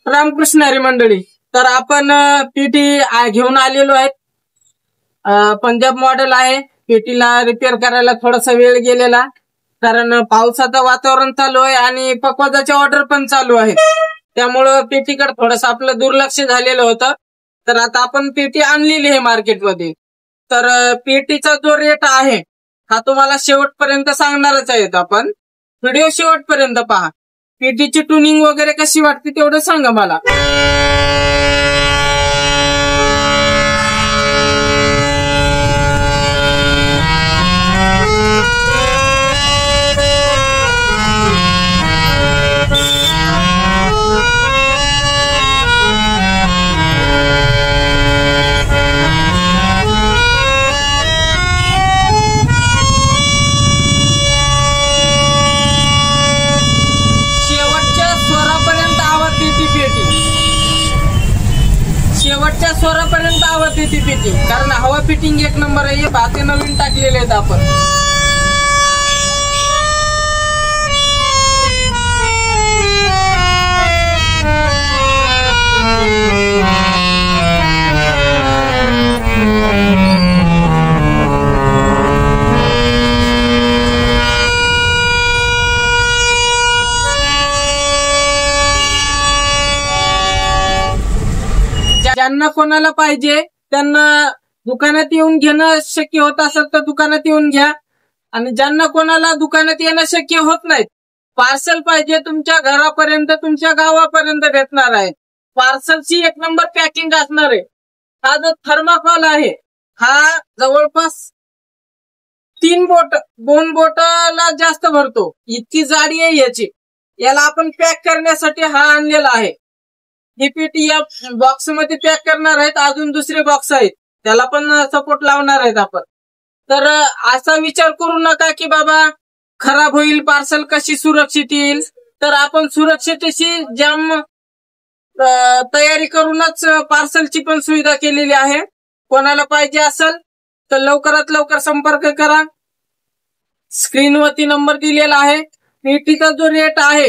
रामकृष्ण हरी मंडळी. तर आपण पेटी घेऊन आलेलो आहे. पंजाब मॉडेल आहे. पेटीला रिपेअर करायला थोडासा वेळ गेलेला, कारण पावसाचं वातावरण चालू आहे आणि पकवाजाचे ऑर्डर पण चालू आहे, त्यामुळं पेटीकडे थोडंसं आपलं दुर्लक्ष झालेलं होतं. तर आता आपण पेटी आणलेली आहे मार्केटमध्ये. तर पेटीचा जो रेट आहे हा तुम्हाला शेवटपर्यंत सांगणारच आहेत आपण. व्हिडिओ शेवटपर्यंत पहा. पेटीची ट्युनिंग वगैरे कशी वाटते तेवढं सांगा मला. शेवटच्या स्वरापर्यंत आवडते ती पेटी, कारण हवा फिटिंग एक नंबर आहे. भाते नवीन टाकलेले आहेत आपण. ज्यांना कोणाला पाहिजे त्यांना दुकानात येऊन घेणं शक्य होत असेल तर दुकानात येऊन घ्या, आणि ज्यांना कोणाला दुकानात येणं शक्य होत नाही, पार्सल पाहिजे तुमच्या घरापर्यंत, तुमच्या गावापर्यंत भेटणार आहे. पार्सलची एक नंबर पॅकिंग असणार आहे. हा जो थर्माकोल आहे हा जवळपास 2 बोटाला जास्त भरतो, इतकी जाडी आहे याची. याला आपण पॅक करण्यासाठी हा आणलेला आहे. ही पेटी या बॉक्स मध्ये पॅक करणार आहेत. अजून दुसरे बॉक्स आहेत, त्याला पण सपोर्ट लावणार आहेत आपण. तर असा विचार करू नका की बाबा खराब होईल, पार्सल कशी सुरक्षित येईल. तर आपण सुरक्षितेची जाम तयारी करूनच पार्सलची पण सुविधा केलेली आहे. कोणाला पाहिजे असेल तर लवकरात लवकर संपर्क करा. स्क्रीनवरती नंबर दिलेला आहे. पेटीचा जो रेट आहे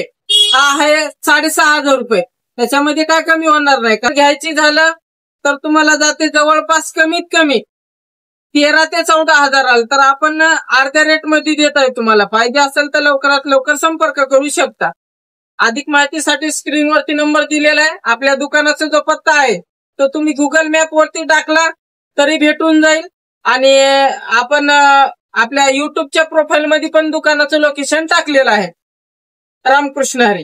हा आहे 6,500 रुपये. त्याच्यामध्ये काय कमी होणार नाही. घ्यायची झालं तर तुम्हाला जाते जवळपास कमीत कमी 13,000 ते 14,000 आलं. तर आपण अर्ध्या रेट मध्ये देत आहे. तुम्हाला पाहिजे असेल तर लवकरात लवकर संपर्क करू शकता. अधिक माहितीसाठी स्क्रीनवरती नंबर दिलेला आहे. आपल्या दुकानाचा जो पत्ता आहे तो तुम्ही गुगल मॅप वरती टाकला तरी भेटून जाईल, आणि आपण आपल्या युट्यूबच्या प्रोफाईल मध्ये पण दुकानाचं लोकेशन टाकलेलं आहे. रामकृष्ण हरी.